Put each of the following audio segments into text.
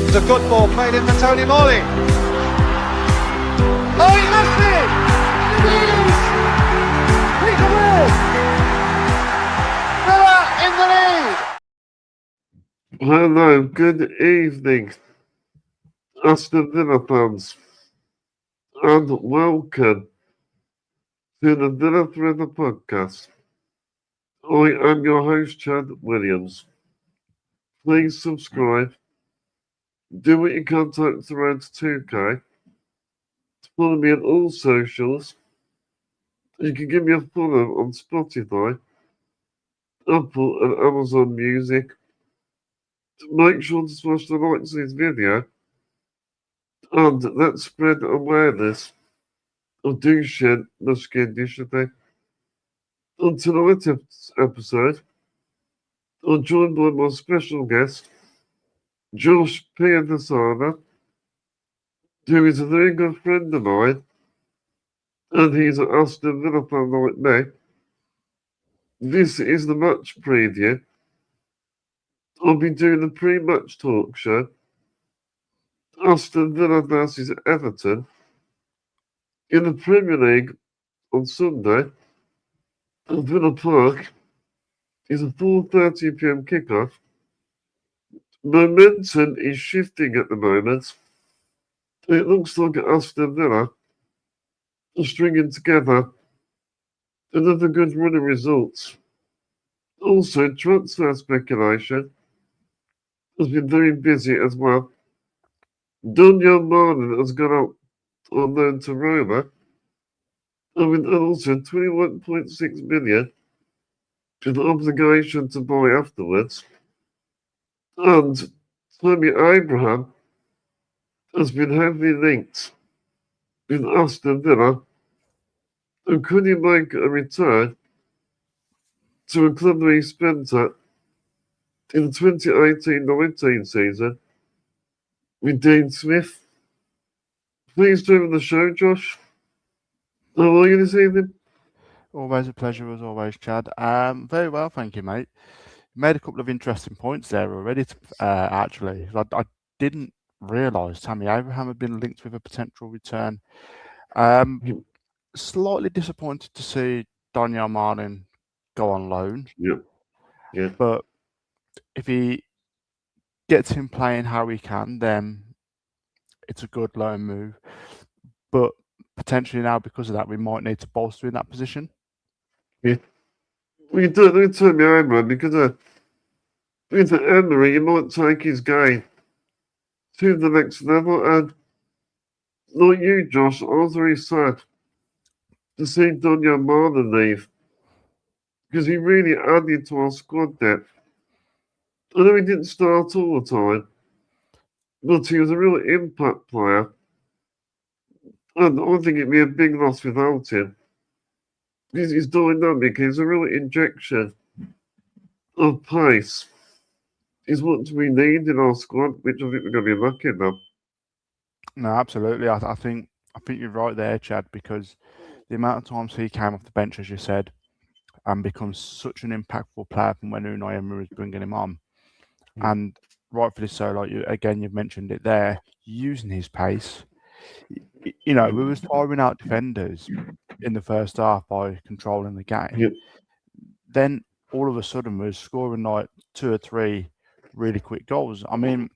It's a good ball played in for Tony Morley. Oh, he lost it! It is! Peter Will! Villa in the lead! Hello, good evening, Aston Villa fans, and welcome to the Villa Forever podcast. I am your host, Chad Williams. Please subscribe. Do what you can to around 2K. Follow me on all socials. You can give me a follow on Spotify, Apple and Amazon Music. Make sure to smash the like to this video. And let's spread awareness of douchey masculinity. On tonight's episode, I'm joined by my special guest, Josh Piovesana, who is a very good friend of mine, and he's an Aston Villa fan like me. This is the match preview. I'll be doing the pre-match talk show. Aston Villa versus Everton in the Premier League on Sunday at Villa Park is a 4:30 p.m. kickoff. Momentum is shifting at the moment. It looks like Aston Villa are stringing together another good run of results. Also, transfer speculation has been very busy as well. Malen has gone out on loan to Roma, and also 21.6 million with an obligation to buy afterwards. And Tammy Abraham has been heavily linked with Aston Villa, and could he make a return to a club that he spent at in the 2018-19 season with Dean Smith? Please join the show, Josh. How are you this evening? Always a pleasure, as always, Chad. Very well, thank you, mate. Made a couple of interesting points there already, actually. I didn't realise Tammy Abraham had been linked with a potential return. Slightly disappointed to see Daniel Malen go on loan. Yeah. But if he gets him playing how he can, then it's a good loan move. But potentially now, because of that, we might need to bolster in that position. Yeah. We don't need Tammy Abraham because with Emery, you might take his game to the next level. And like you, Josh, I was very sad to see Daniel Malen leave because he really added to our squad depth. I know he didn't start all the time, but he was a real impact player. And I think it'd be a big loss without him. Because he's dynamic, he's a real injection of pace. Is what we need in our squad, which I think we're going to be lucky enough. No, absolutely. I think you're right there, Chad, because the amount of times he came off the bench, as you said, and becomes such an impactful player from when Unai Emery was bringing him on. And rightfully so, like you've mentioned it there, using his pace. You know, we was firing out defenders in the first half by controlling the game. Yep. Then all of a sudden we're scoring like 2 or 3 really quick goals. I mean,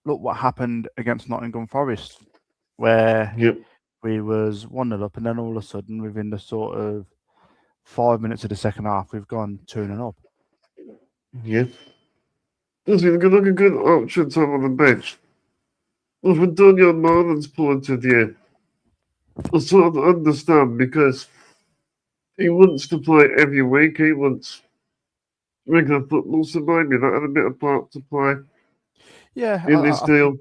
look what happened against Nottingham Forest, where we was 1-0 up, and then all of a sudden, within the sort of 5 minutes of the second half, we've gone 2-0 up. Yeah. There's been a good option time on the bench. Well, from Daniel Malen's point of view, I sort of understand because he wants to play every week. He wants regular football, so maybe that had a bit of part to play. Yeah, in this deal.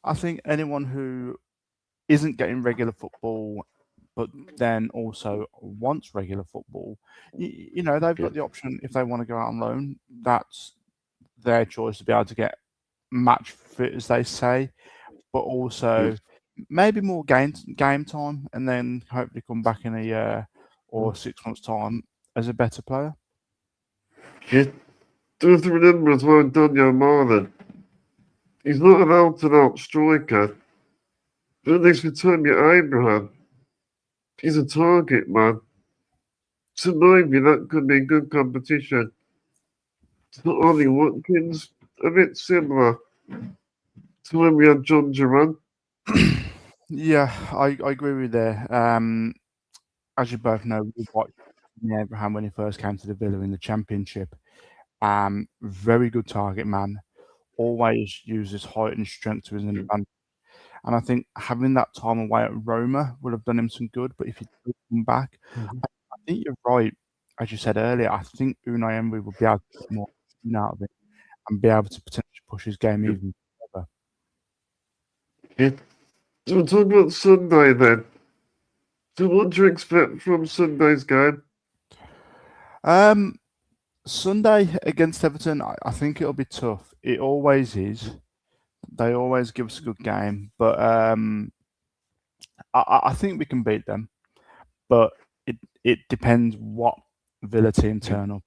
I think anyone who isn't getting regular football, but then also wants regular football, you know, they've got the option if they want to go out on loan. That's their choice to be able to get match fit, as they say, but also maybe more game time, and then hopefully come back in a year or 6 months' time as a better player. Yeah. Do have to remember as well, Daniel Malen He's not an out-and-out striker. But at least with Tony Abraham, he's a target man. So maybe that could be good competition. It's not only Watkins, a bit similar to when we had John Duran. Yeah, I agree with you there. As you both know, we watched Abraham when he first came to the Villa in the Championship. Very good target man. Always uses height and strength to his advantage. And I think having that time away at Roma would have done him some good. But if he does come back, I think you're right. As you said earlier, I think Unai Emery will be able to get more out of it and be able to potentially push his game even further. Yeah. So we'll talk about Sunday then. So what do you expect from Sunday's game? Sunday against Everton, I think it'll be tough. It always is. They always give us a good game, but I think we can beat them. But it depends what Villa team turn up.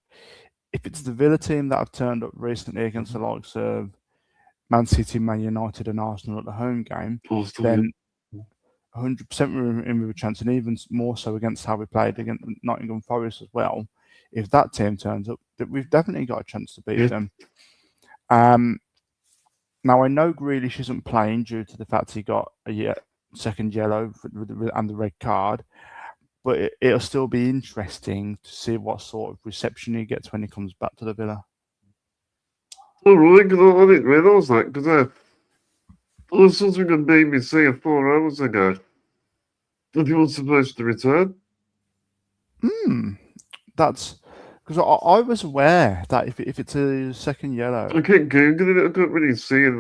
If it's the Villa team that have turned up recently against the likes of Man City, Man United, and Arsenal at the home game, then 100% we're in with a chance, and even more so against how we played against Nottingham Forest as well. If that team turns up, we've definitely got a chance to beat them. Now, I know Grealish isn't playing due to the fact he got a second yellow and the red card, but it'll still be interesting to see what sort of reception he gets when he comes back to the Villa. Oh, really? Because I didn't realise that, because I was something on BBC 4 hours ago that he was supposed to return. That's because I was aware that if it's a second yellow, I kept Googling it, I couldn't really see it.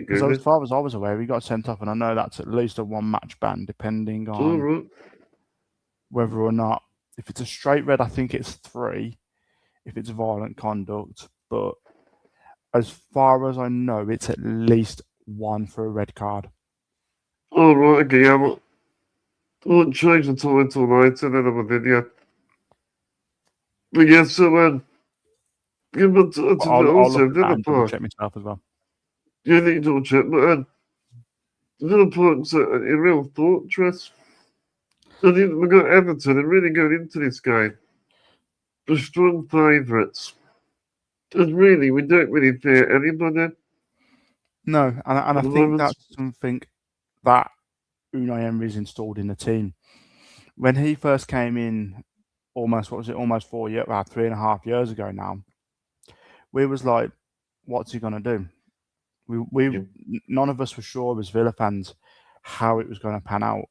because as far as I was aware, he got sent off, and I know that's at least a one-match ban, depending on whether or not, if it's a straight red, I think it's 3, if it's violent conduct, but as far as I know, it's at least 1 for a red card. Oh, right, okay, yeah, I won't change the time until later, then I'm a video. But yeah, so, yeah, but I'll also, look at that Villa and double Park, check myself as well. you need to double check, but Villa Park's a real fortress. I think we've got Everton and really going into this game. The strong favourites. And really, we don't really fear anybody. No, and I think that's something that Unai Emery's installed in the team. When he first came in, almost 4 years, 3.5 years ago now, we was like, what's he gonna do? None of us were sure as Villa fans how it was going to pan out,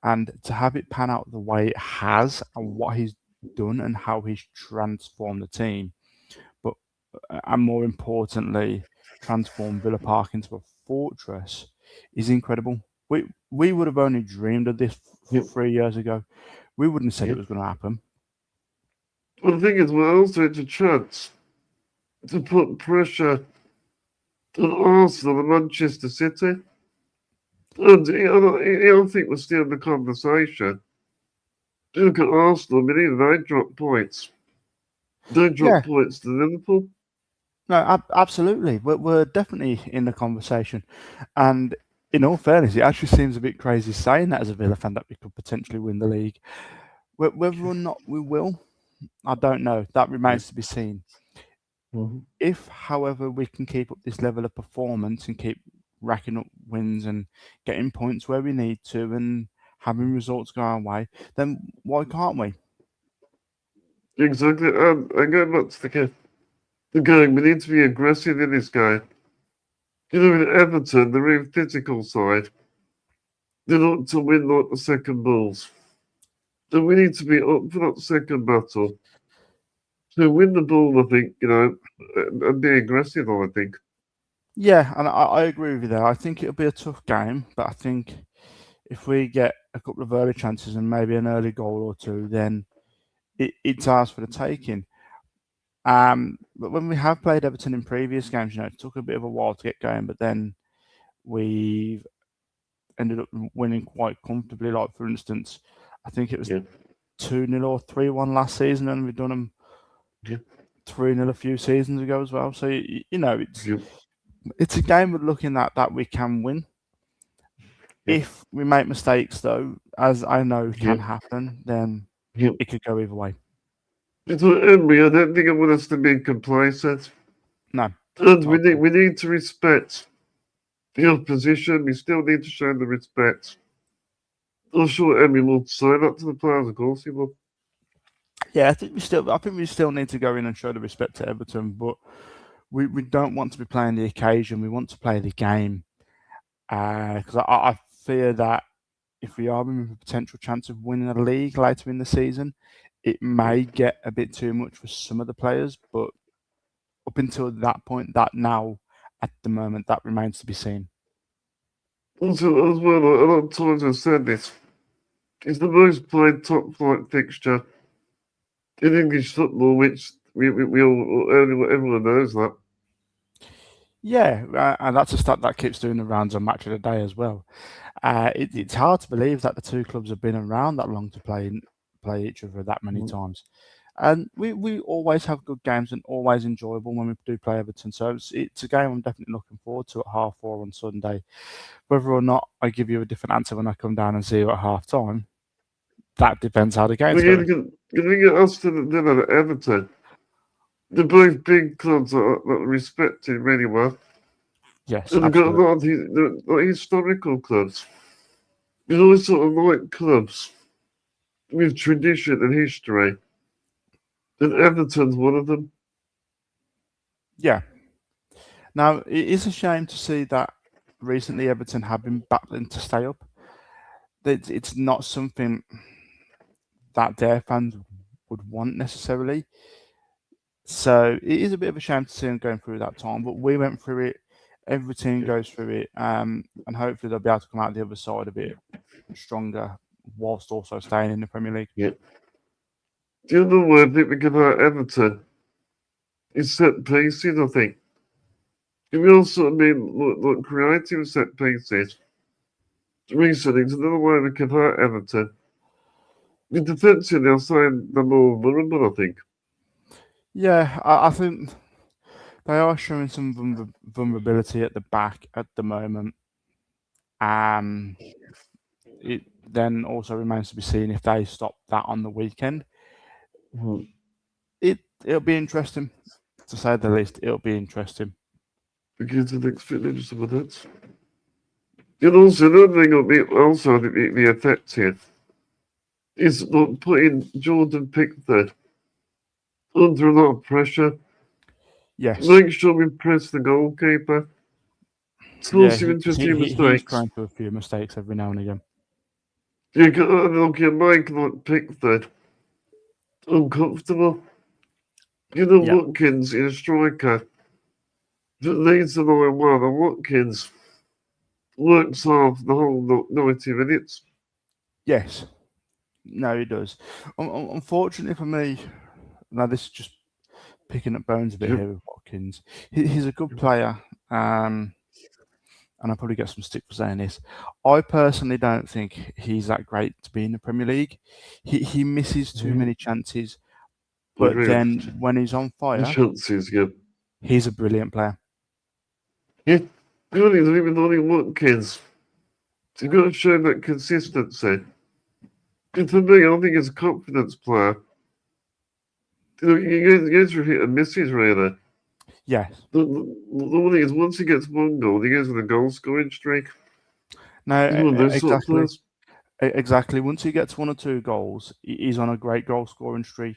and to have it pan out the way it has, and what he's done, and how he's transformed the team, but and more importantly, transformed Villa Park into a fortress, is incredible. We would have only dreamed of this 3 years ago. We wouldn't have said it was going to happen. Well, the thing is, we're also it's a chance to put pressure on Arsenal and Manchester City. And I think we're still in the conversation. Look at Arsenal, I mean, even they drop points. They drop points to Liverpool. No, absolutely. We're definitely in the conversation. And in all fairness, it actually seems a bit crazy saying that as a Villa fan, that we could potentially win the league. Whether or not we will, I don't know. That remains to be seen. If, however, we can keep up this level of performance and keep racking up wins and getting points where we need to and having results go our way, then why can't we? Exactly. And going back to the game, we need to be aggressive in this game. You know, in Everton, the real physical side, they want to win like the second balls. So we need to be up for that second battle. To win the ball, I think, and be aggressive, I think. Yeah, and I agree with you there. I think it'll be a tough game, but I think if we get a couple of early chances and maybe an early goal or two, then it's ours for the taking. But when we have played Everton in previous games, it took a bit of a while to get going, but then we've ended up winning quite comfortably. Like, for instance, I think it was 2-0 or 3-1 last season, and we've done them 3-0 a few seasons ago as well. So, it's It's a game we're looking at that we can win. Yeah. If we make mistakes, though, as I know can Yeah. happen, then Yeah. it could go either way. It's what Emery, I don't think I want us to be complacent. No. And not at all. we need to respect the opposition. We still need to show the respect. I'm sure Emery will sign up to the players, of course he will. Yeah, I think we still need to go in and show the respect to Everton, but we don't want to be playing the occasion. We want to play the game, because I fear that if we are with a potential chance of winning a league later in the season, it may get a bit too much for some of the players. But up until that point, at the moment, that remains to be seen. Also, as well, a lot of times I've said this, it's the most played top flight fixture in English football, which we all, everyone knows that. Yeah, and that's a stat that keeps doing the rounds on Match of the Day as well. It's hard to believe that the two clubs have been around that long to play each other that many times. And we always have good games and always enjoyable when we do play Everton. So it's a game I'm definitely looking forward to at 4:30 on Sunday. Whether or not I give you a different answer when I come down and see you at half time, that depends how the game's You going. think of Aston Villa and Everton, they're both big clubs that are respected really well. Yes, And they've got a absolutely. lot of historical clubs. There's always sort of like clubs with tradition and history. And Everton's one of them. Yeah. Now, it is a shame to see that recently Everton have been battling to stay up. It's not something that their fans would want necessarily. So it is a bit of a shame to see them going through that time, but we went through it. Every team goes through it, and hopefully they'll be able to come out the other side a bit stronger, whilst also staying in the Premier League. Yeah. The other word that we can hurt Everton is set pieces, I think. We also look creative set pieces. Recently, it's another way we can hurt Everton. In defensive, they're saying they're more vulnerable, I think. Yeah, I think they are showing some vulnerability at the back at the moment. It then also remains to be seen if they stop that on the weekend. It'll be interesting, to say the least. It'll be interesting. Because the next fitness of some of that. And also, another thing will be also the effective is not putting Jordan Pickford under a lot of pressure. Yes. Make sure we press the goalkeeper. Force him into a few He's mistakes. prone to a few mistakes every now and again. You can make like Pickford uncomfortable. You know, Yeah. Watkins is a striker that leads the line well, and Watkins works hard the whole 90 minutes. Yes. No, he does. Unfortunately for me, now this is just picking up bones a bit Yep. here with Watkins. He's a good player, and I'll probably get some stick for saying this. I personally don't think he's that great to be in the Premier League. He misses too many chances, but Agreed. then when he's on The fire, chances, yeah. he's a brilliant player. Yeah, really, even only Watkins. You've got to show that consistency. And for me, I think as a confidence player, he goes for hit and misses, really. Yes. The one thing is, once he gets one goal, he goes on a goal scoring streak. No, He's one of those sort of exactly. players. Exactly. Once he gets 1 or 2 goals, he's on a great goal scoring streak.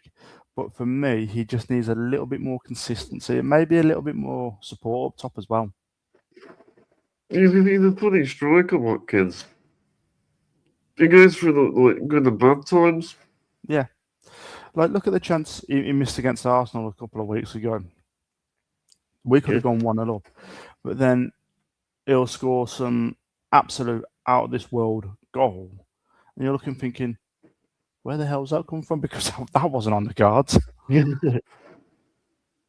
But for me, he just needs a little bit more consistency and maybe a little bit more support up top as well. He's a funny striker, Watkins. He goes through the good and bad times. Yeah. Like, look at the chance he missed against Arsenal a couple of weeks ago. We could have gone 1-0 up. But then he'll score some absolute out of this world goal. And you're looking thinking, where the hell's that come from? Because that wasn't on the cards. Yeah.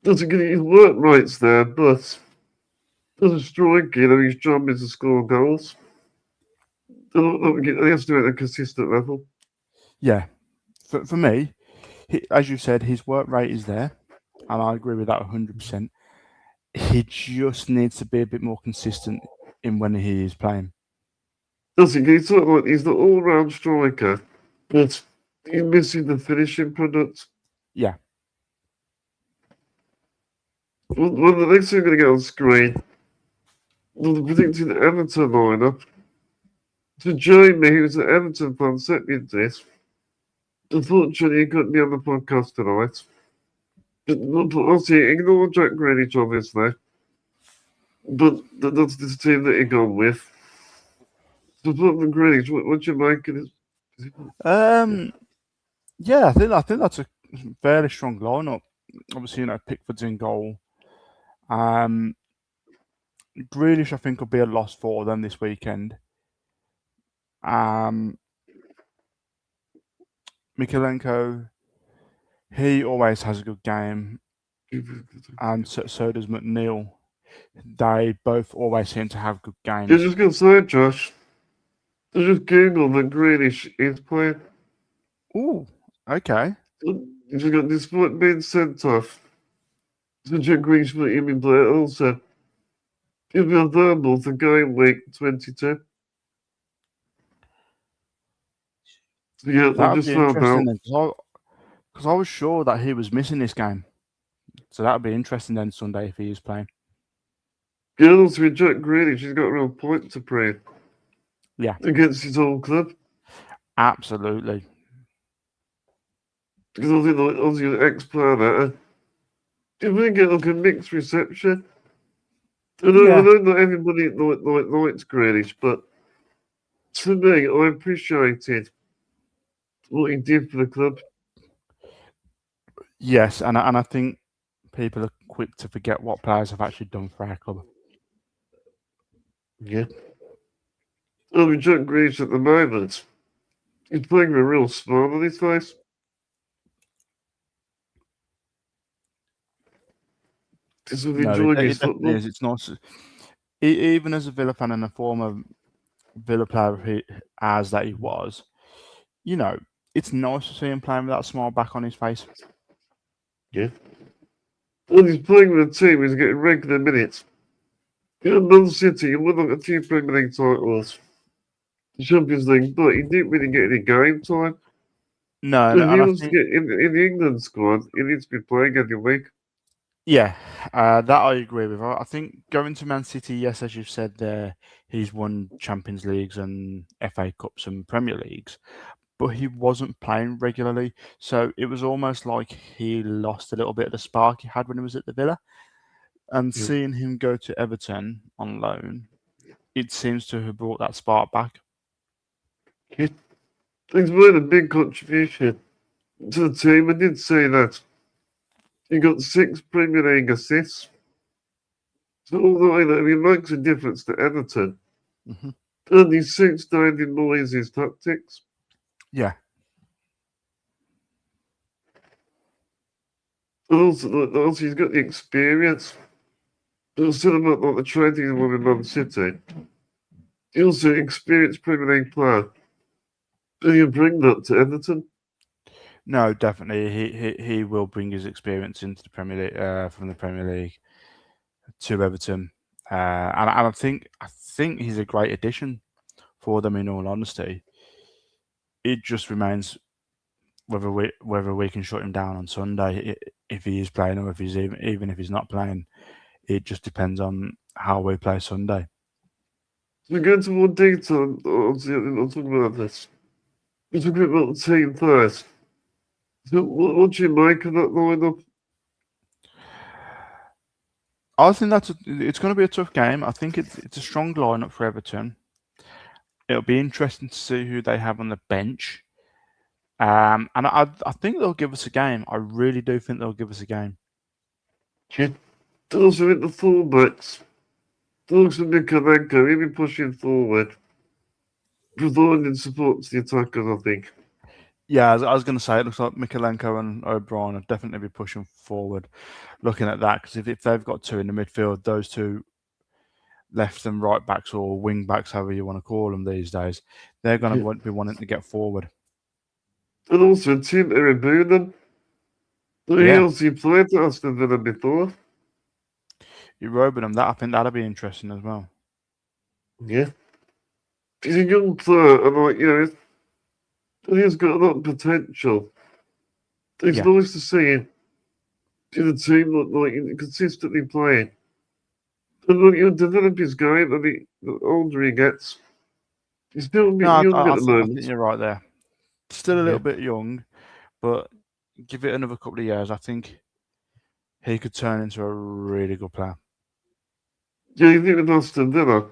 Doesn't get his work rates there, but as a striker, his job is to score goals. He has to do it at a consistent level. Yeah. For me, as you said, his work rate is there. And I agree with that 100%. he just needs to be a bit more consistent in when he is playing. Doesn't he? He's sort of like he's the all-round striker, but he's missing the finishing product. Yeah. Well, the next thing I'm going to get on screen, the predicted Everton lineup. So Jamie, who's an Everton fan, sent me this. Unfortunately, he couldn't be on the podcast tonight. But obviously, ignore Jack Grealish, obviously. But that's the team that he gone with. So, Tottenham Grealish, what you make of it? Yeah, I think that's a fairly strong lineup. Obviously, Pickford's in goal. Grealish, I think, will be a loss for them this weekend. Mikalenko, he always has a good game, and so does McNeil. They both always seem to have good You're games. just going to say, Josh. I just Googled that Grealish is playing. Ooh, okay. He's just got this foot being sent off. So Jack Grealish put him in play also. He'll be available for game week 22. So yeah, I That would just be found interesting out. then, because I was sure that he was missing this game. So that would be interesting then Sunday if he is playing. Yeah, also with Jack Grealish, he's got a real point to prove. Yeah. Against his old club. Absolutely. Because I think like Ozzy an ex-player, if we get like a mixed reception. I know not everybody likes Grealish, but to me, I appreciated what he did for the club. Yes, and I think people are quick to forget what players have actually done for our club. Yeah. I mean, Jack Grealish at the moment, he's playing with a real smile on his face. Because of No, enjoying it his definitely football. is. It's nice. Even as a Villa fan and a former Villa player as that he was, it's nice to see him playing with that smile back on his face. Yeah. And he's playing with a team, he's getting regular minutes. Man City, he won like a few Premier League titles. The Champions League, but he didn't really get any game time. No, If he and I wants to think, get in the England squad, he needs to be playing every week. yeah, that I agree with. I think going to Man City, yes, as you've said there, he's won Champions Leagues and FA Cups and Premier Leagues, but he wasn't playing regularly. So it was almost like he lost a little bit of the spark he had when he was at the Villa. And Yeah. seeing him go to Everton on loan, it seems to have brought that spark back. He's made a big contribution to the team. I did say that. He got 6 Premier League assists. So although he makes a difference to Everton, Mm-hmm. and he's 6 died in Moyes' tactics. Yeah. And also he's got the experience. Instead of like the trading one in Man City, he's also an experienced Premier League player. And you bring that to Everton. No, definitely. He will bring his experience into the Premier League from the Premier League to Everton, and I think he's a great addition for them. In all honesty, it just remains whether we can shut him down on Sunday if he is playing or if he's even if he's not playing. It just depends on how we play Sunday. So we go into more detail. I'll talk about this. Let's talk about the team first. So what do you make of that lineup? I think it's going to be a tough game. I think it's a strong lineup for Everton. It'll be interesting to see who they have on the bench. And I think they'll give us a game. I really do think they'll give us a game. Also with the fullbacks. Looks like Mikalenko, he'll be pushing forward. Providing support to the attackers, I think. Yeah, I was going to say, it looks like Mikalenko and O'Brien will definitely be pushing forward. Looking at that, because if they've got 2 in the midfield, those 2 left and right backs or wing backs, however you want to call them these days, they're going to be wanting to get forward. And also Tim Erebunen. He also played at Aston Villa before. you're robbing them. That I think that'll be interesting as well. Yeah. He's a young player, and he's got a lot of potential. It's Yeah. nice to see him in a team consistently playing. And you develop his game, and the older he gets, he's still a bit No, young at I the think moment. you're right there. Still a Yeah. little bit young, but give it another couple of years. I think he could turn into a really good player. Yeah, you think with Aston Villa?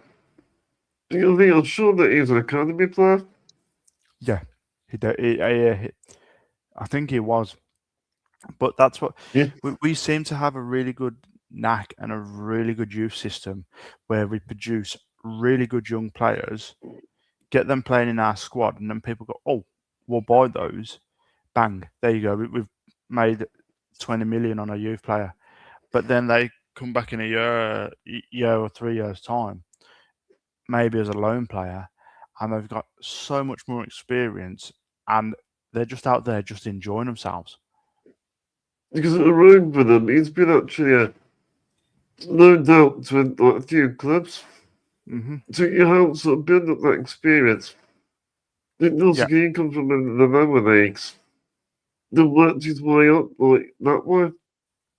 I'm sure that he's an academy player. Yeah, I think he was, but that's what Yeah. we seem to have a really good knack and a really good youth system where we produce really good young players, get them playing in our squad, and then people go, "Oh, we'll buy those." Bang, there you go. We've made 20 million on a youth player, but then they come back in a year or 3 years time, maybe as a loan player, and they've got so much more experience, and they're just out there just enjoying themselves. Because around with him, he's been actually loaned out to a few clubs. Hmm. So you help sort of build up that experience. It also Yeah, can come from the lower leagues. Then worked his way up like that way,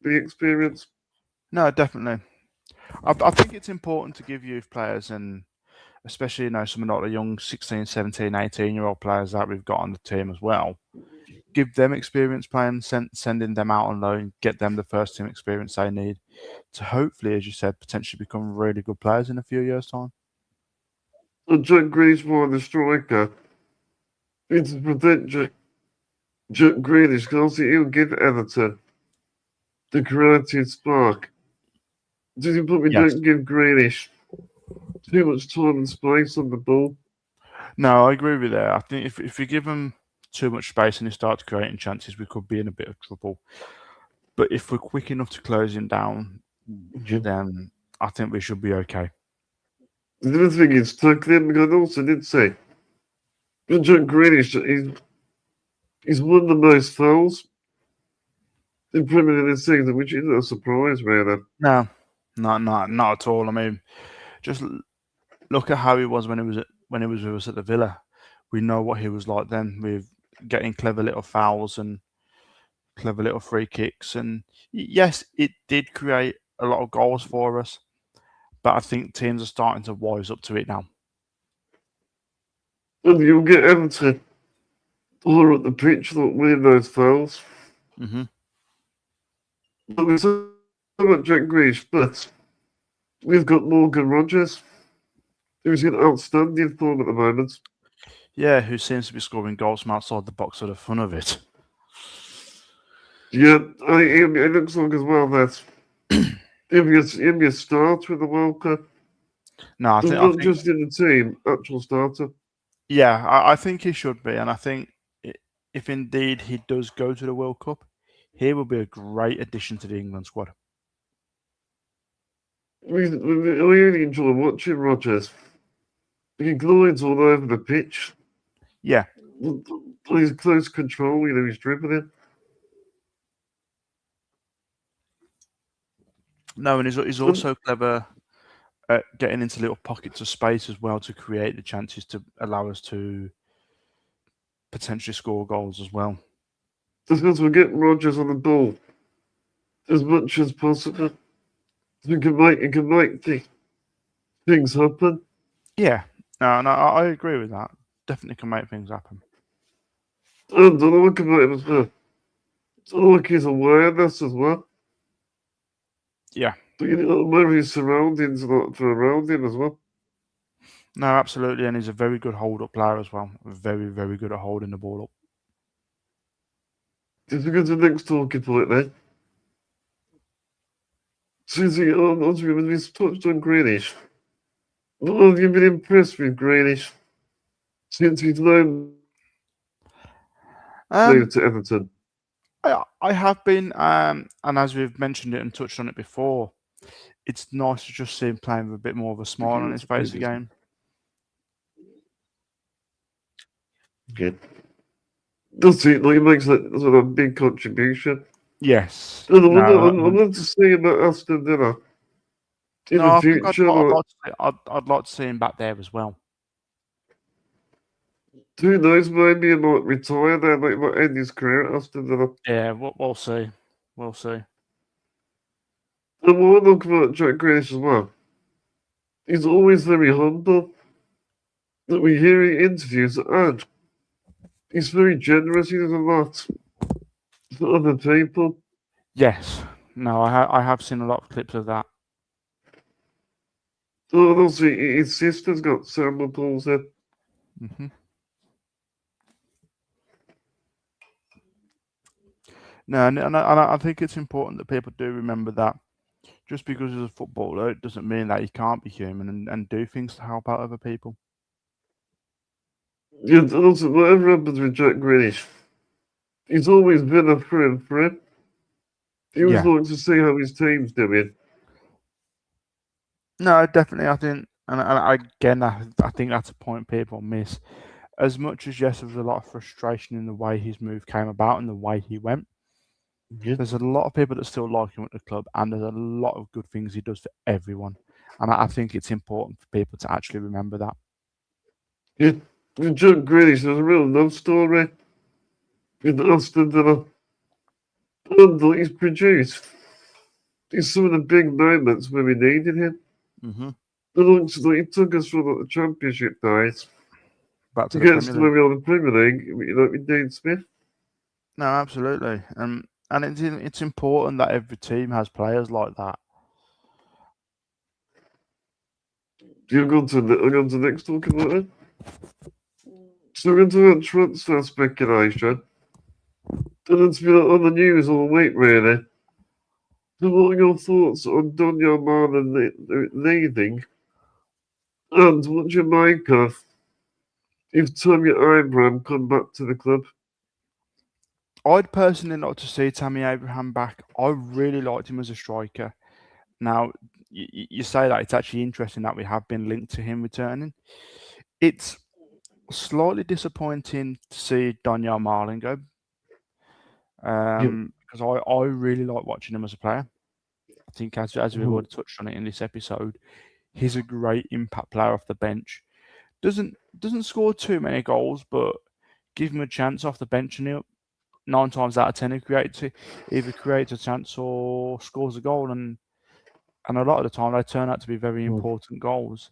the experience. no, definitely. I think it's important to give youth players, and especially some of the young 16, 17, 18-year-old players that we've got on the team as well. Give them experience playing, sending them out on loan, get them the first team experience they need to hopefully, as you said, potentially become really good players in a few years' time. And Jack Grealish more the striker. It's to prevent Jack Grealish because he'll give Everton the creative spark. Does he probably Yes. don't give Grealish too much time and space on the ball? No, I agree with that. I think if we give them too much space and they start creating chances, we could be in a bit of trouble. But if we're quick enough to close him down, Yeah. then I think we should be okay. The other thing is tackling, because I also did say, Jack Grealish, he's won the most fouls in Premier League this season, which isn't a surprise, really. No, not at all. I mean, just look at how he was when he was with us at the Villa. We know what he was like then, with getting clever little fouls and clever little free kicks. And yes, it did create a lot of goals for us, but I think teams are starting to wise up to it now. And you'll get Everton all at the pitch that win those fouls. Hmm. But we said about Jack Grealish, but we've got Morgan Rogers, who's in outstanding form at the moment. Yeah, who seems to be scoring goals from outside the box for the fun of it. Yeah, it looks like as well that he'll be a starter with the World Cup. No, I Not think just in the team, actual starter. yeah, I think he should be, and I think if indeed he does go to the World Cup, he will be a great addition to the England squad. We really enjoy watching Rogers. He glides all over the pitch. Yeah, Plays close control, he's dribbling. no, and he's also clever at getting into little pockets of space as well to create the chances to allow us to potentially score goals as well. Just because we're getting Rogers on the ball as much as possible. You can make things happen. Yeah, no, I agree with that. Definitely can make things happen. And I like about him as well. I like his awareness as well. Yeah, But where his surroundings are around him as well. no, absolutely, and he's a very good hold-up player as well. Very, very good at holding the ball up. Just because the next talking point then. Susie, when we touched on Grealish, what have you been impressed with Grealish since he's loaned to Everton? I have been, and as we've mentioned it and touched on it before, it's nice to just see him playing with a bit more of a smile on his face again. Okay. Does he? Like, he makes that sort of big contribution. Yes. And I No. want to see about Aston Villa. in No, the I think future, like, I'd like to see him back there as well. who knows, maybe he might retire there, like, might end his career at Aston Villa. Yeah, we'll see. We'll see. And what I look about Jack Grealish as well, he's always very humble. That we hear in interviews, and he's very generous. He does a lot for other people. Yes. No, I have seen a lot of clips of that. Oh, and also, his sister's got cerebral palsy. Hmm. No, and I think it's important that people do remember that just because he's a footballer, it doesn't mean that he can't be human and do things to help out other people. Yeah, and also, whatever happens with Jack Grealish, he's always been a friend for him. He always Yeah. likes to see how his team's doing. No, definitely. I think, again, I think that's a point people miss. As much as yes, there was a lot of frustration in the way his move came about and the way he went. Yeah. There's a lot of people that still like him at the club, and there's a lot of good things he does for everyone. And I think it's important for people to actually remember that. Yeah. With Jack Grealish, there's a real love story with Aston Villa. And that he's produced. These some of the big moments where we needed him. Mm-hmm. The looks that he took us from the Championship days Back to to the get us Premier to where League. we are in the Premier League, with Dean Smith. No, absolutely. And it's important that every team has players like that. You're going to the next talking about it. So we're into that transfer speculation. And it's been on the news all week, really. So what are your thoughts on Daniel Malen leaving? And what do you make of if Tammy Abraham come back to the club? I'd personally like to see Tammy Abraham back. I really liked him as a striker. Now, you say that it's actually interesting that we have been linked to him returning. It's slightly disappointing to see Daniel Marlin go. Because I really like watching him as a player. I think as we've already touched on it in this episode, he's a great impact player off the bench. Doesn't score too many goals, but give him a chance off the bench and he'll 9 times out of 10 he either creates a chance or scores a goal, and a lot of the time they turn out to be very important goals.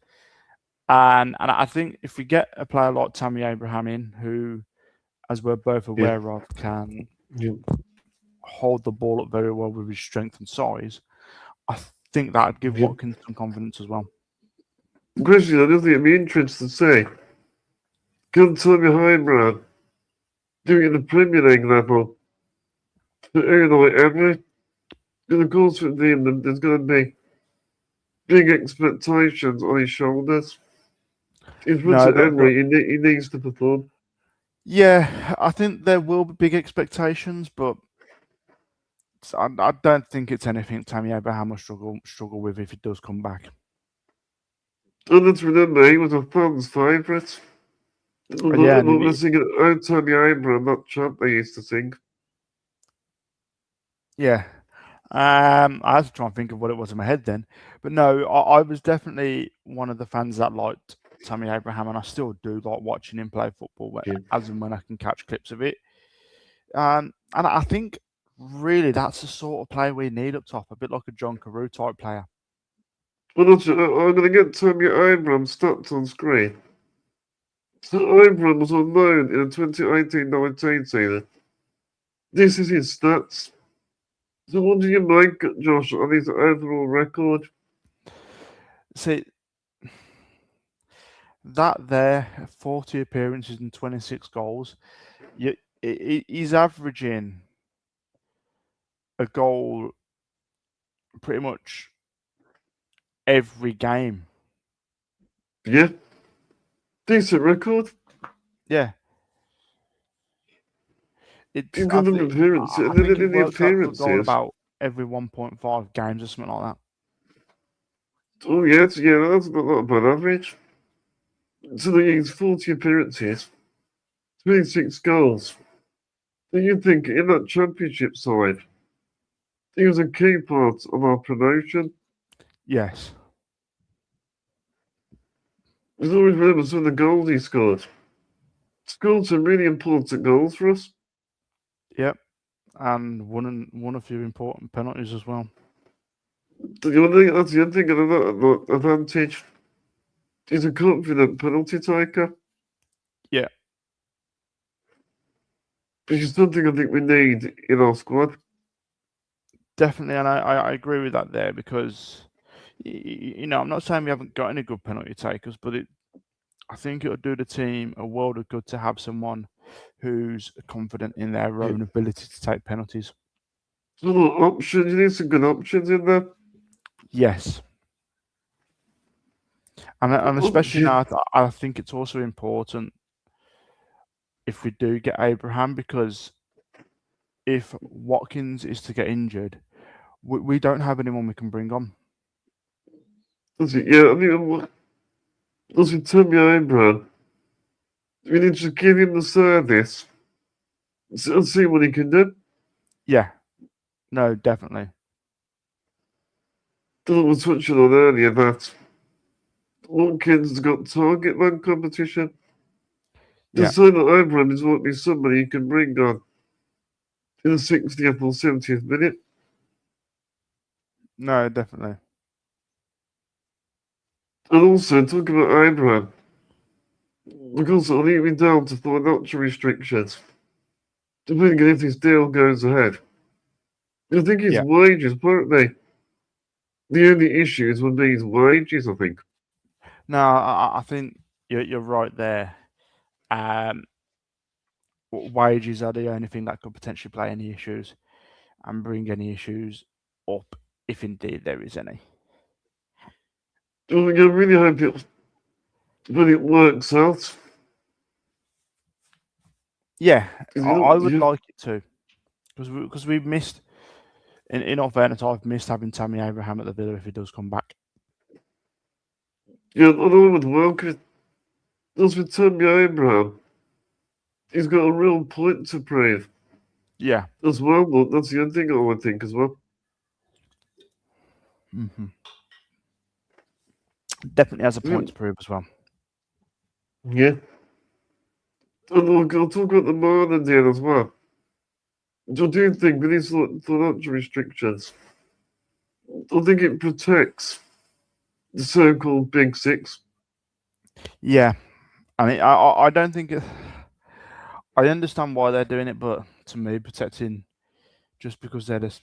And I think if we get a player like Tammy Abraham in, who, as we're both aware of, can hold the ball up very well with his strength and size, I think that'd give Watkins some confidence as well. Question, I don't think it'd be interesting to say. Can Tammy Abraham do it in the Premier League level to earn like Emery? And of course, with him, there's going to be big expectations on his shoulders. If No, Richard Emery, he needs to perform. yeah, I think there will be big expectations, but I don't think it's anything Tammy Abraham will struggle with if he does come back. And let's remember, he was a fan's favourite. Yeah, and We're singing "Oh Tammy Abraham," that chant they used to sing. yeah. I had to try and think of what it was in my head then, but no, I was definitely one of the fans that liked Tammy Abraham, and I still do like watching him play football as and when I can catch clips of it. And I think really that's the sort of player we need up top, a bit like a John Carew type player. Well, I'm going to get Tammy Abraham's stats on screen. So Abraham was on loan in the 2018-19 season. This is his stats. So what do you make, Josh, on his overall record? See, that there, 40 appearances and 26 goals, he's averaging a goal pretty much every game. Yeah. Decent record. Yeah. He's got an appearance. I And then think it in the works out to a goal appearances. about every 1.5 games or something like that. Oh, yeah, that's not a bad average. So he's 40 appearances, 26 goals. Do you think in that championship side, he was a key part of our promotion? Yes. He's always remembered some of the goals he scored. Scored some really important goals for us. Yep, and won a few important penalties as well. The other thing, that's the other thing, another advantage. He's a confident penalty taker. Yeah, Which is something I think we need in our squad. definitely, and I agree with that there because I'm not saying we haven't got any good penalty takers, but I think it would do the team a world of good to have someone who's confident in their own ability to take penalties. So options, you need some good options in there. Yes, and especially now, I think it's also important if we do get Abraham, because if Watkins is to get injured, we don't have anyone we can bring on. That's it, yeah, I mean, that's with Tommy Abraham. We need to give him the service and see what he can do. Yeah, no, definitely. I was touching on earlier that Watkins got target man competition. Yeah, To say that Abraham is likely somebody you can bring on in the 60th or 70th minute. no, definitely. And also, talking about Abraham, because I'll leave him down to financial restrictions, depending on if this deal goes ahead. I think his Yeah, wages, apparently, the only issues would be his wages, I think. no, I think you're right there. Um, Wages are the only thing that could potentially play any issues and bring any issues up, if indeed there is any. I really hope it works out. Yeah, 'Cause I would yeah, like it to, because we've missed. In all fairness, I've missed having Tammy Abraham at the Villa if he does come back. yeah, I know with welcome. As with Tommy Abraham, he's got a real point to prove Yeah, as well. But that's the other thing I would think as well. definitely has a Yeah, point to prove as well. yeah. And look, I'll talk about the Malen deal as well. I do think with these financial restrictions, I think it protects the so-called Big Six. Yeah, I don't think I understand why they're doing it, but to me, protecting just because they're this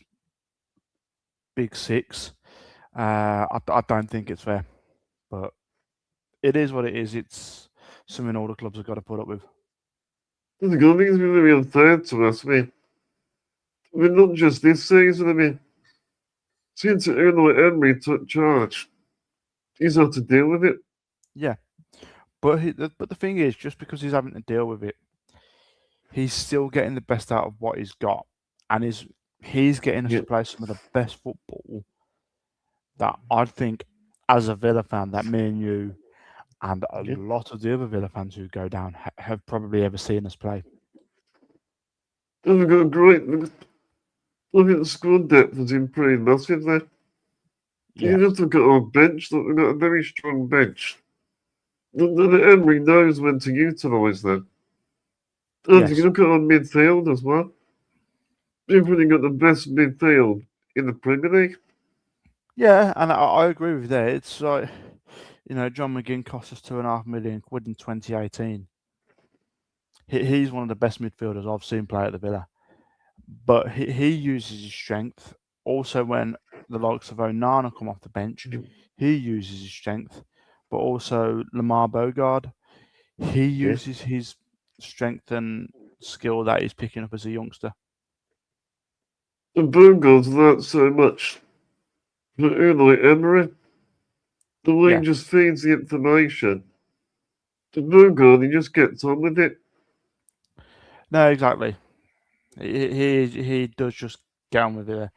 big six, I don't think it's fair. But it is what it is. It's something all the clubs have got to put up with. I think it's really unfair to us. I mean, not just this season. I mean, since Emery took charge, he's had to deal with it. Yeah, but but the thing is, just because he's having to deal with it, he's still getting the best out of what he's got, and he's getting us Yeah, to play some of the best football that I think, as a Villa fan, that me and you and a yeah. lot of the other Villa fans who go down have probably ever seen us play. And we've got a great look at the squad depth has improved massively. Yeah, You just look at our bench. Look, we've got a very strong bench. Emery knows when to utilise them. And you can yes, look at our midfield as well. We've really got the best midfield in the Premier League. yeah, and I agree with that. It's like, John McGinn cost us £2.5 million in 2018. He's one of the best midfielders I've seen play at the Villa, but he uses his strength. Also, when the likes of Onana come off the bench, he uses his strength. But also Lamar Bogard, he Yeah. uses his strength and skill that he's picking up as a youngster. And Burgos learnt so much from Unai Emery. The way Yeah, he just feeds the information to Burgos, he just gets on with it. no, exactly. He does just get on with it.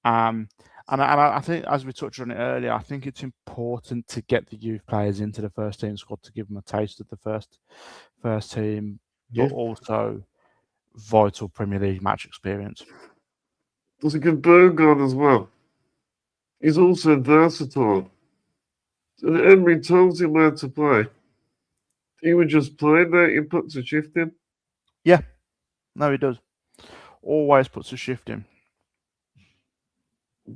And I think, as we touched on it earlier, I think it's important to get the youth players into the first team squad to give them a taste of the first team, but Yeah. also vital Premier League match experience. There's a good Burgos as well. He's also versatile. And Emery tells him where to play. He would just play there, he puts a shift in. Yeah, no, he does. Always puts a shift in.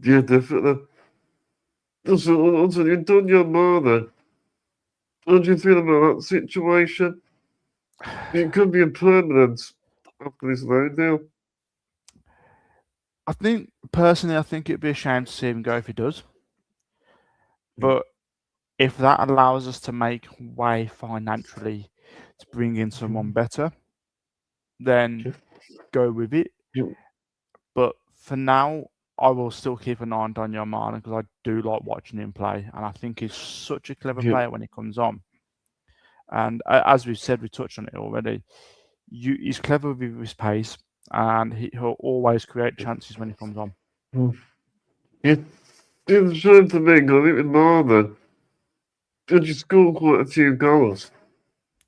Yeah, definitely. Also, you've done your mother. How do you feel about that situation? It could be a permanent after this loan deal. I think personally, I think it'd be a shame to see him go if he does. But if that allows us to make way financially to bring in someone better, then go with it. Yeah. But for now, I will still keep an eye on Daniel Malen because I do like watching him play, and I think he's such a clever player when he comes on. And as we said, we touched on it already. He's clever with his pace, and he'll always create chances when he comes on. Yeah. It's shame to me, because even more than did you score quite a few goals?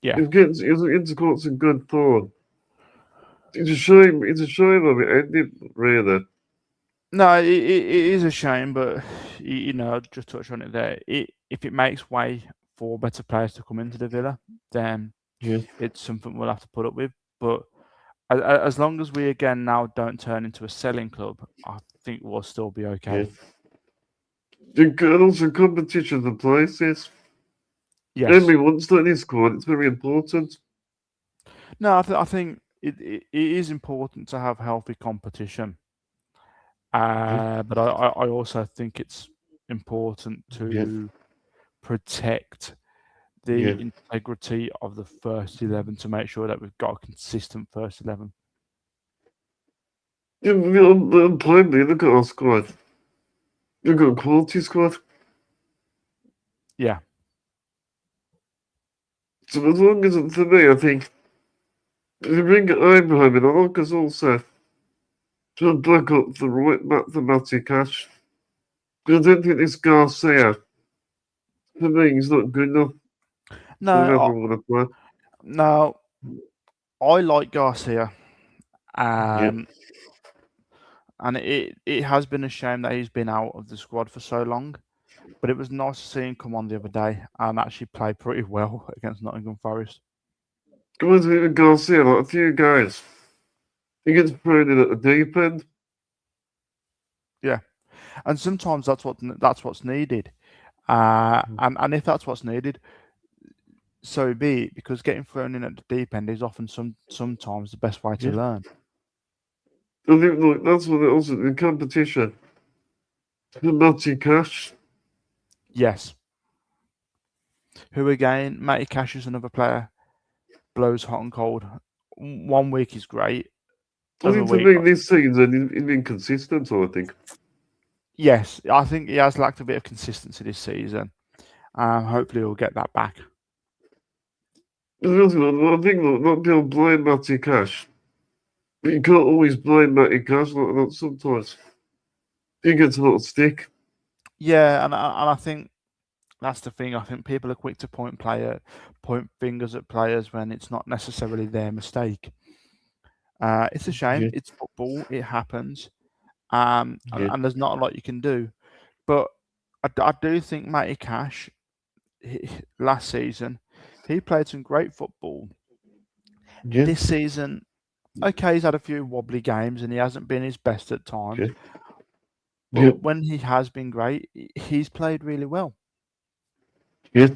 Yeah. He's got some good form. It's a shame of it ended, really. No, it is a shame, but just touch on it there. If it makes way for better players to come into the Villa, then Yeah. it's something we'll have to put up with. But as long as we again now don't turn into a selling club, I think we'll still be okay. Yeah. And also competition for places. Yes. Emery wants that in his squad, it's very important. No, I think it is important to have healthy competition. But I also think it's important to protect the integrity of the first 11 to make sure that we've got a consistent first 11. Yeah, I'm plainly, look at our squad. You've got a quality squad. Yeah. So as long as, to me, I think, if you bring Abraham in, I like us also to back up the right mathematic cash. Because I don't think this Garcia, for me, he's not good enough for whoever I want to play. No, I like Garcia. And it has been a shame that he's been out of the squad for so long. But it was nice to see him come on the other day and actually play pretty well against Nottingham Forest. Come on, even Garcia, like a few guys. He gets thrown in at the deep end. Yeah, and sometimes that's what's needed. And if that's what's needed, so be it, because getting thrown in at the deep end is often sometimes the best way to learn. I think like, that's what it also in competition. The Matty Cash. Yes. Who again, Matty Cash is another player, blows hot and cold. 1 week is great. I think to me this season he's been consistent, I think. Yes, I think he has lacked a bit of consistency this season. Hopefully he'll get that back. I think not people blame Matty Cash. But you can't always blame Matty Cash like that sometimes. He gets a lot of stick. Yeah, and I think that's the thing. I think people are quick to point fingers at players when it's not necessarily their mistake. It's a shame. It's football. It happens. And there's not a lot you can do. But I do think Matty Cash, last season, he played some great football. This season, okay, he's had a few wobbly games and he hasn't been his best at times. But when he has been great, he's played really well. Yeah.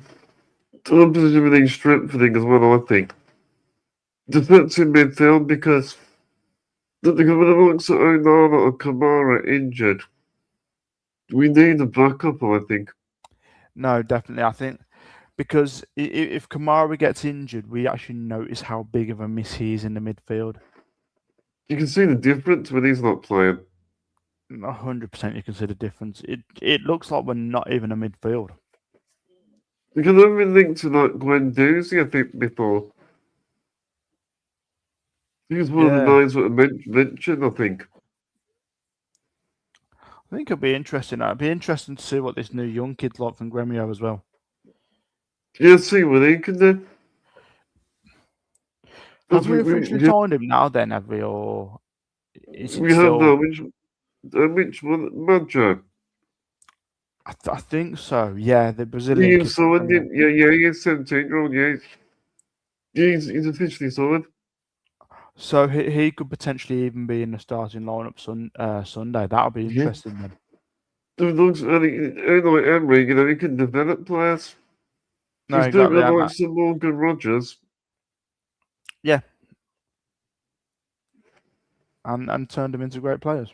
Everything's strengthening as well, I think. Defensive midfield, because when it looks at Onana or Kamara injured, we need a backup, I think. No, definitely. I think because if Kamara gets injured, we actually notice how big of a miss he is in the midfield. You can see the difference when he's not playing. 100% you can see the difference. It looks like we're not even a midfield. Because I've been linked to like Guendouzi, I think, before. He's one of the names that I mentioned, I think. I think it'll be interesting. It'll be interesting to see what this new young kid's like from Gremio as well. Yeah, see what he can do. Have we officially signed him now then, have we? Or is it we still... have now. Which one? Madjo? I think so. Yeah, the Brazilian You kid. signed him? Yeah, he's 17-year-old, yeah. He's officially signed. So he could potentially even be in the starting lineup Sunday. That'll be Yeah. interesting then. It looks, like Emery, he can develop players. No, He's doing exactly. it like some Morgan Rogers. Yeah, and turned them into great players.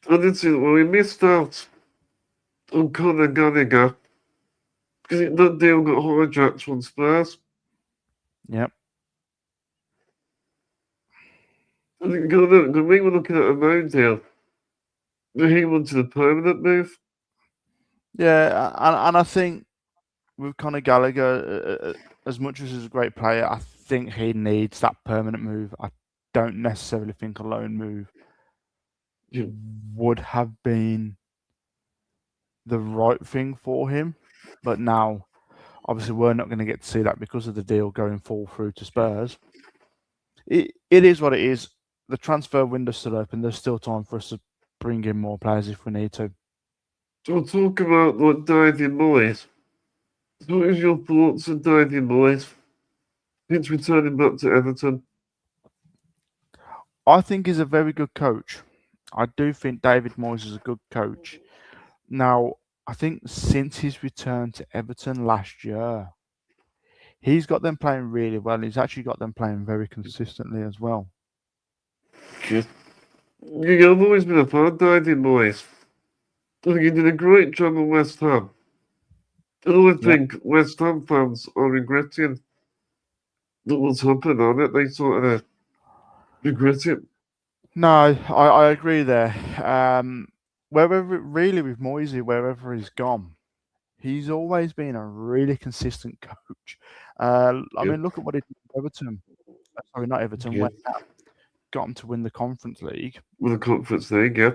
I did see that, well, he missed out on Conor Gallagher because that deal got hijacked from Spurs. Yep. I think because we were looking at a loan deal, but he wanted a permanent move. Yeah, and I think with Conor Gallagher, as much as he's a great player, I think he needs that permanent move. I don't necessarily think a loan move Yeah. would have been the right thing for him. But now, obviously, we're not going to get to see that because of the deal going full through to Spurs. It is what it is. The transfer window's still open. There's still time for us to bring in more players if we need to. So we'll talk about what David Moyes. So what is your thoughts on David Moyes since returning back to Everton? I think he's a very good coach. I do think David Moyes is a good coach. Now, I think since his return to Everton last year, he's got them playing really well. He's actually got them playing very consistently as well. Yeah. I've always been a fan of David Moyes. I think he did a great job at West Ham. I don't Yeah. think West Ham fans are regretting that what's happened on it. They sort of regret it. No, I agree there. Wherever really with Moisey, wherever he's gone, he's always been a really consistent coach. I Yeah. mean, look at what he did with Everton. Sorry, not Everton. Yeah. West Ham. Got him to win the Conference League, With the Conference League, yeah.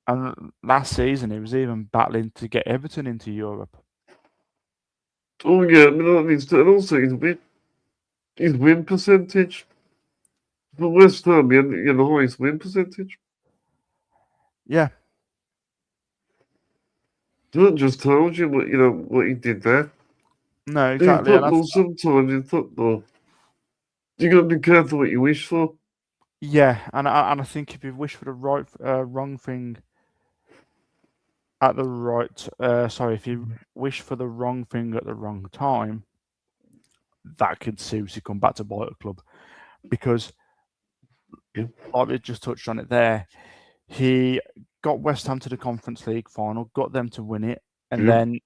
and last season he was even battling to get Everton into Europe. Oh, yeah, I mean, that means and also his win percentage. For West Ham, he had the highest win percentage. Yeah, That just tells you what he did there. no, In exactly. And football, sometimes in football, you got to be careful what you wish for. and I think if you wish for the wrong thing at the right, if you wish for the wrong thing at the wrong time, that could seriously come back to bite a club. Because, Yeah. like we just touched on it there, he got West Ham to the Conference League final, got them to win it, and Yeah. then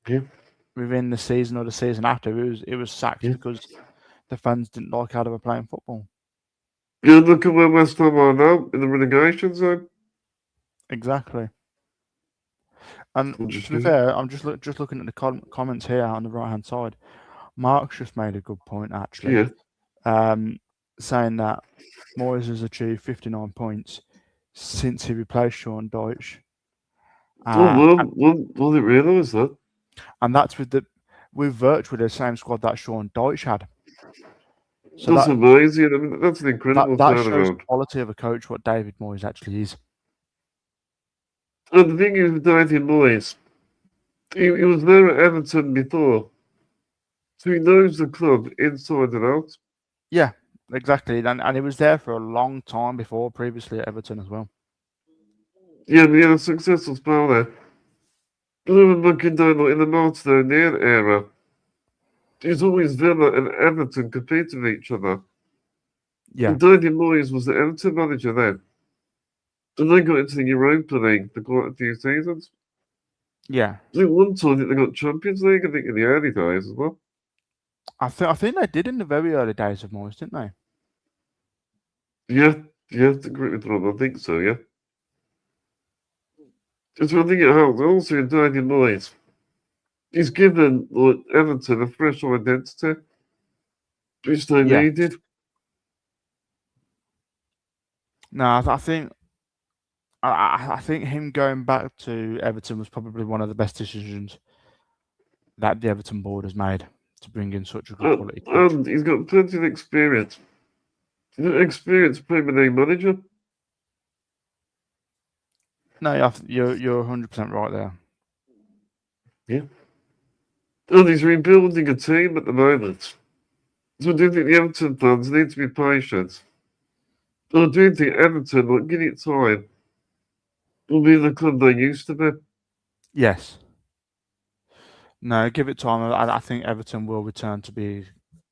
Yeah. within the season or the season after, it was sacked Yeah. because the fans didn't like how they were playing football. Yeah, look at where West Ham are now in the relegation zone. Exactly. And to be Interesting. fair, I'm just looking at the comments here on the right hand side. Mark's just made a good point actually, Yeah. saying that Moyes has achieved 59 points since he replaced Sean Dyche. Oh, well, I didn't realise that. And that's with virtually the same squad that Sean Dyche had. So That's amazing. I mean, that's an incredible that shows the turnaround. quality of a coach, what David Moyes actually is. And the thing is with David Moyes, he was there at Everton before, so he knows the club inside and out. Yeah, exactly. And he was there for a long time before, previously at Everton as well. Yeah, and he had a successful spell there. I remember looking down in the Martin O'Neill era. It's always Villa and Everton competing with each other. Yeah, And David Moyes was the Everton manager then. And they got into the Europa League for quite a few seasons. yeah. I think one time they got Champions League, I think in the early days as well. I think they did in the very early days of Moyes, didn't they? Yeah, to agree with Rob, I think so, yeah. Just one thing it helps, also in David Moyes, he's given Everton a fresh identity, which they Yeah. needed. No, I think him going back to Everton was probably one of the best decisions that the Everton board has made to bring in such a good quality coach. And he's got plenty of experience. He's an experienced Premier League manager. No, you're 100% right there. Yeah. And he's rebuilding a team at the moment. So I do think the Everton fans need to be patient. I do think Everton, like, give it time, will be the club they used to be. Yes. No, give it time. I think Everton will return to be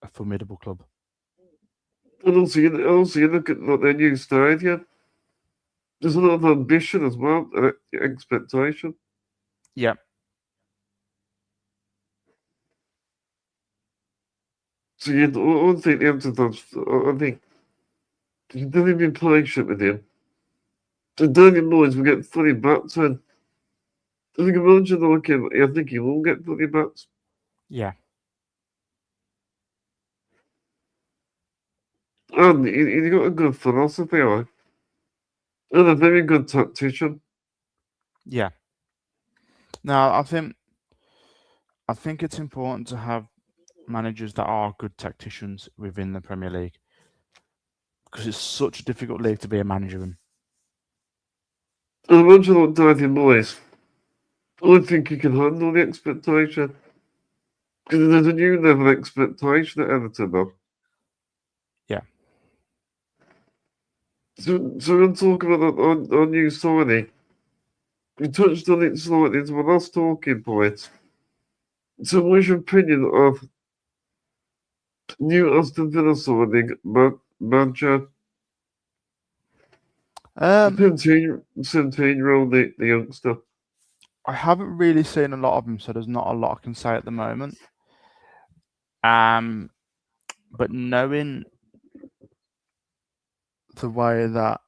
a formidable club. And also, you look at like, their new stadium. There's a lot of ambition as well, and expectation. Yeah. So I think the Everton fans, I think, you don't even be patient with him. So Daniel Moyes will get fully backed in. I think imagine like him, I think he will get fully backed. Yeah. And he's got a good philosophy, right? And a very good tactician. Yeah. Now, I think it's important to have managers that are good tacticians within the Premier League because it's such a difficult league to be a manager in. And imagine like Daniel Moyes. I think he can handle the expectation. Because there's a new level of expectation at Everton now. Yeah. So we'll talk about our new signing. We touched on it slightly as my last talking point. So what's your opinion of new Aston Villa signing, Mancha, Um, 17-year-old, the youngster? I haven't really seen a lot of them, so there's not a lot I can say at the moment. But knowing the way that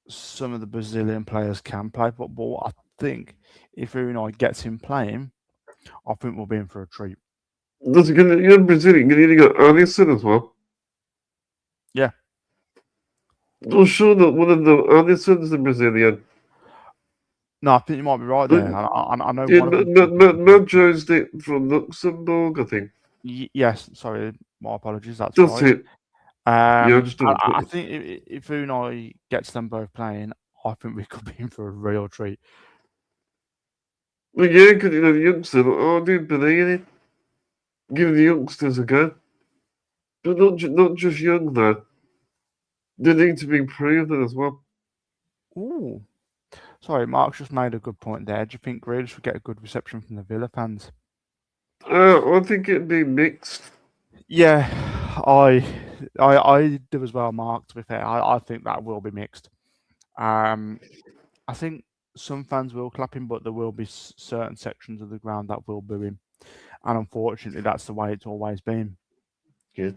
some of the Brazilian players can play football, I think if Unai gets him playing, I think we'll be in for a treat. You're Brazilian, you got Alisson as well. Yeah. I'm sure that one of the Alisson's the Brazilian. No, I think you might be right there. I know Yeah, one of them. Mancho's from Luxembourg, I think. Yes, sorry, my apologies. That's Just right. it. Yeah, I just don't I put it. think if Unai gets them both playing, I think we could be in for a real treat. Well, yeah, because the youngsters, I do believe in it. Give the youngsters a go. But not just young, though. They need to be proven as well. Ooh, sorry, Mark's just made a good point there. Do you think Grealish would get a good reception from the Villa fans? I think it'd be mixed. Yeah, I do as well, Mark. To be fair, I think that will be mixed. I think some fans will clap him, but there will be certain sections of the ground that will boo him, and unfortunately, that's the way it's always been. Yeah.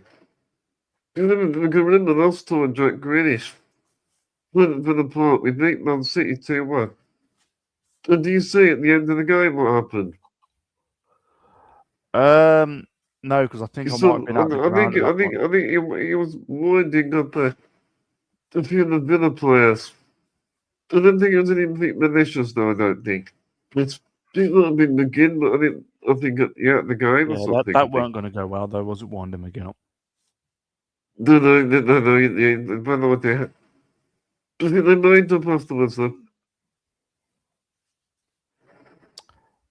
You remember last time Jack Grealish went for the park. We beat Man City 2-1. And do you see at the end of the game what happened? No, because I think I might have So been at the ground at that point. I think he was winding up a few of the Villa players. I don't think it was anything malicious, though. I don't think. It's it might have been McGinn, but I think at the game or Yeah, something. that weren't going to go well though, was it? Winding again up. No. Yeah, I know what they had. I think they made up afterwards, though.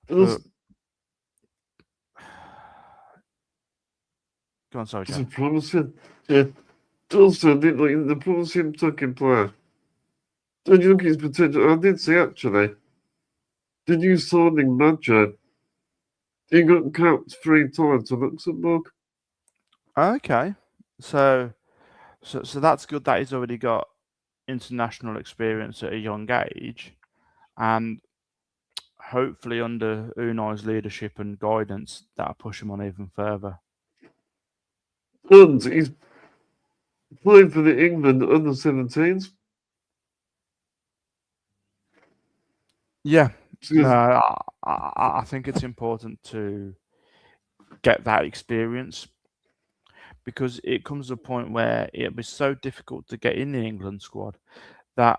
It was, But go on, sorry, it's Joe. a promising. Yeah. Also, the promising taking player. Don't you look at his potential? I did see actually. The new signing Madjo. He got capped 3 times for Luxembourg. Okay, so that's good that he's already got international experience at a young age, and hopefully under Unai's leadership and guidance, that'll push him on even further. And he's playing for the England under 17s. Yeah, no, Because I think it's important to get that experience because it comes to a point where it'll be so difficult to get in the England squad that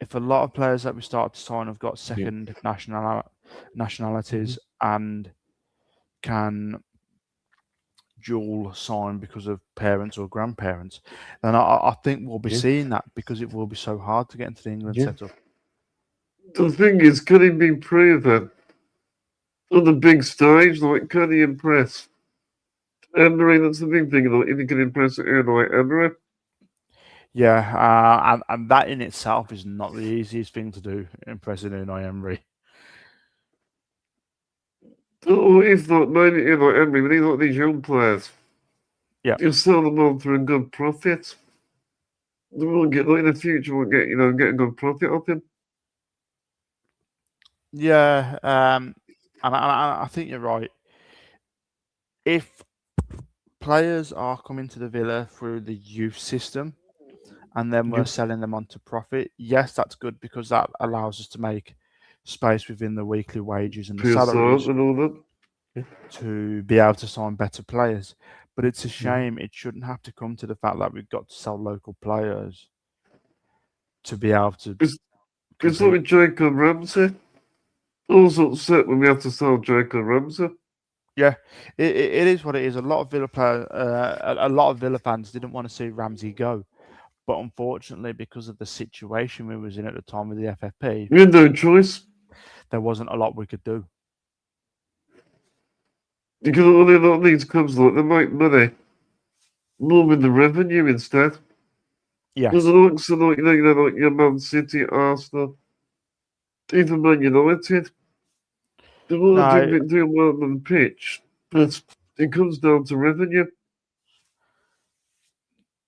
if a lot of players that we start to sign have got second nationalities and can dual sign because of parents or grandparents, then I think we'll be seeing that because it will be so hard to get into the England setup. The thing is, can he be proven on the big stage? Like, can he impress Emery? That's the big thing. Like, if he can impress like Emery. Yeah, and that in itself is not the easiest thing to do, impressing Unai Emery. Or if not, maybe like Emery, we need like these young players. Yeah. You sell them on for a good profit. They won't get, like, in the future, we'll get, get a good profit off him. Yeah, and I think you're right. If players are coming to the Villa through the youth system, and then we're selling them on to profit, yes, that's good because that allows us to make space within the weekly wages and the salaries and all that. to be able to sign better players. But it's a shame it shouldn't have to come to the fact that we've got to sell local players to be able to It's like compete. with Jacob Ramsey. I was upset when we had to sell Jacob Ramsey. Yeah, it is what it is. A lot of Villa fans didn't want to see Ramsey go, but unfortunately, because of the situation we was in at the time with the FFP, We had no choice. there wasn't a lot we could do. Because only a lot of these clubs, like, they make money more with the revenue instead. Yes. Because the likes of, like, like your Man City, Arsenal, even Man United, they're all No, doing well on the pitch, but it comes down to revenue.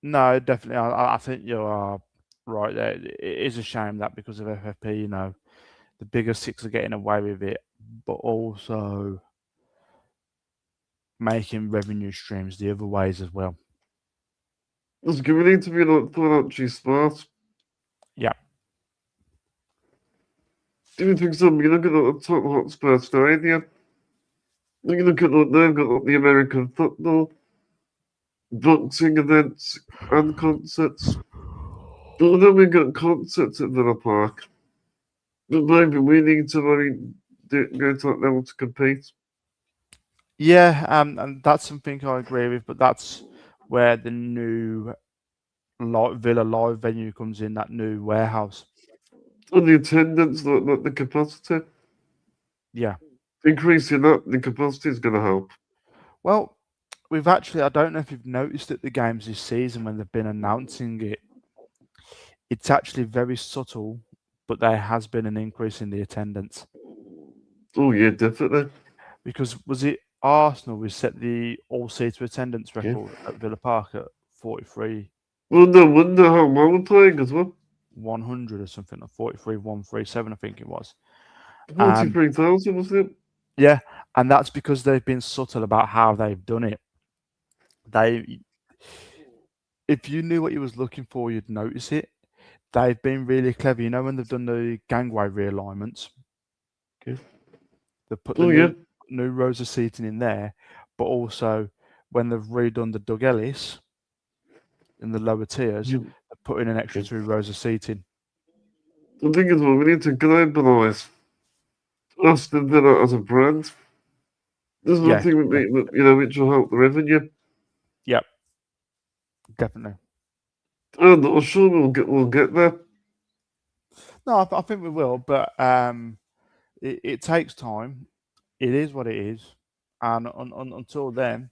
no, definitely. I think you are right there. It is a shame that because of FFP, the bigger six are getting away with it, but also making revenue streams the other ways as well. Because we need to be, like, financially smart. Yeah. Do you think something? You look at the top Hotspur Stadium. You look at, like, they've got, like, the American football, boxing events, and concerts. But then we've got concerts at Villa Park. But maybe we need to go to that level to compete. Yeah, and that's something I agree with, but that's where the new Villa Live venue comes in, that new warehouse. And the attendance, like the capacity. Yeah. Increasing that, the capacity is going to help. Well, we've actually, I don't know if you've noticed at the games this season when they've been announcing it, it's actually very subtle, but there has been an increase in the attendance. Oh, yeah, definitely. Because was it Arsenal who set the all-seater attendance record at Villa Park at 43? Well, no wonder how well we're playing as well. 100 or something, or 43,137, I think it was. 43,000, wasn't it? Yeah, and that's because they've been subtle about how they've done it. If you knew what you was looking for, you'd notice it. They've been really clever. You know when they've done the gangway realignments, they've put the new rows of seating in there, but also when they've redone the Doug Ellis in the lower tiers, they've put in an extra 2 rows of seating. The thing is, well, we need to globalise Aston Villa as a brand. There's one thing which will help the revenue. Yep, definitely. And I'm sure we'll get there. No, I think we will, but it takes time. It is what it is, and until then,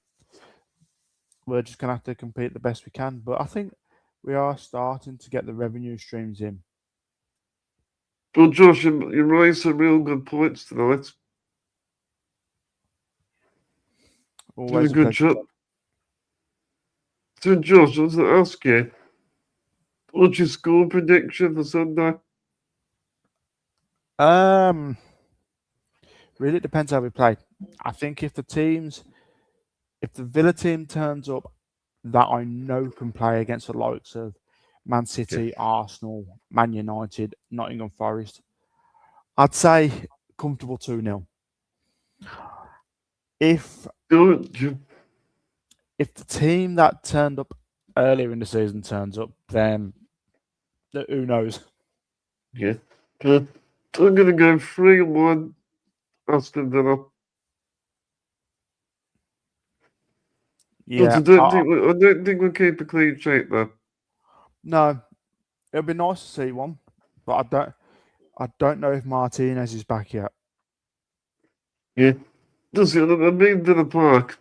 we're just gonna have to compete the best we can. But I think we are starting to get the revenue streams in. Well, Josh, you raised some real good points tonight. Always Did a a good pleasure. job. So, Josh, I was going to ask you, what's your score prediction for Sunday? Really, it depends how we play. I think if the Villa team turns up that I know can play against the likes of Man City, Arsenal, Man United, Nottingham Forest, I'd say comfortable 2-0. If the team that turned up earlier in the season turns up, then who knows? Yeah. I'm going to go 3-1 Aston Villa. Yeah, I don't think we'll keep a clean sheet though. no, it'd be nice to see one, but I don't know if Martinez is back yet. Yeah. Does it? I mean, Villa Park.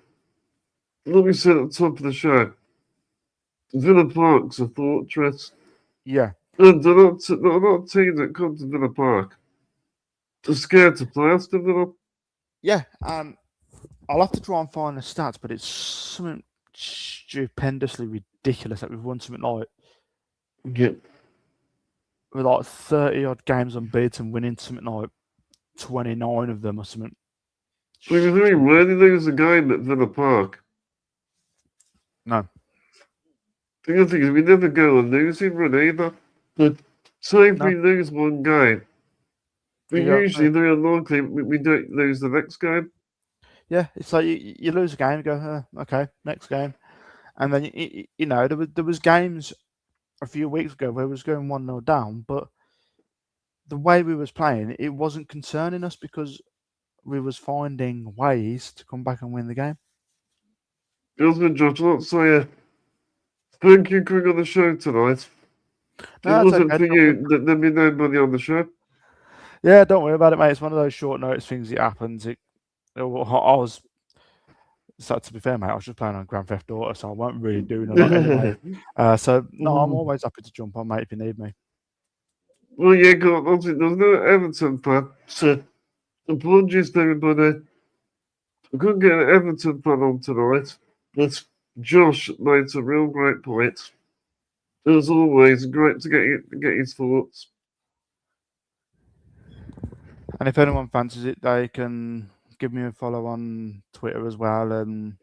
Let me say at the top of the show. Villa Park's a fortress. Yeah, And they're not a team that come to Villa Park. They're scared to play Aston Villa. yeah. I'll have to try and find the stats, but it's something stupendously ridiculous that we've won something like Yeah. with like 30 odd games unbeaten, winning something like 29 of them or something. We rarely lose a game at Villa Park. No. The other thing is we never go on losing run either. But say if No. we lose one game, we You got- usually very unlikely we don't lose the next game. Yeah, it's like you lose a game, you go, okay, next game. And then, you know, there was games a few weeks ago where we was going 1-0 down, but the way we was playing, it wasn't concerning us because we was finding ways to come back and win the game. Gosman Josh, let's say thank you for coming on the show tonight. No, It it's wasn't okay, for don't worry. you, there'd be nobody on the show. Yeah, don't worry about it, mate. It's one of those short notice things that happens. I was, so to be fair, mate, I was just playing on Grand Theft Auto, so I weren't really doing a lot anyway. So, no, I'm always happy to jump on, mate, if you need me. Well, yeah, God, obviously, there's no Everton fan, so apologies to everybody. I couldn't get an Everton fan on tonight, but Josh made some real great points. As always, great to get his thoughts. And if anyone fancies it, they can give me a follow on Twitter as well. And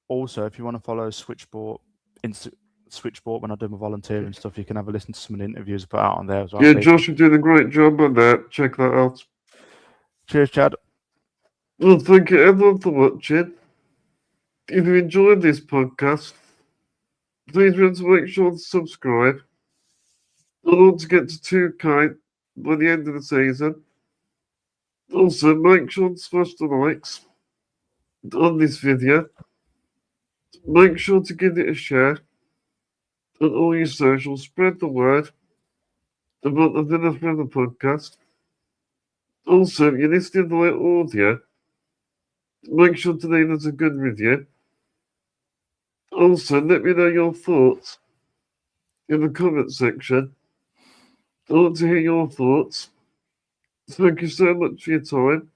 also, if you want to follow Switchboard when I do my volunteering stuff, you can have a listen to some of the interviews I put out on there as well. Yeah, Josh, you're doing a great job on that. Check that out. Cheers, Chad. Well, thank you everyone for watching. If you enjoyed this podcast, please remember to make sure to subscribe. I want to get to 2K by the end of the season. Also, make sure to smash the likes on this video. Make sure to give it a share on all your socials. Spread the word about the Villa Forever podcast. Also, if you're listening to the audio, make sure to leave us a good review. Also, let me know your thoughts in the comment section. I want to hear your thoughts. Thank you so much for your time.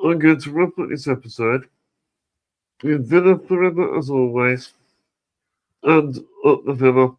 I'm going to wrap up this episode with Villa Forever as always, and up the Villa.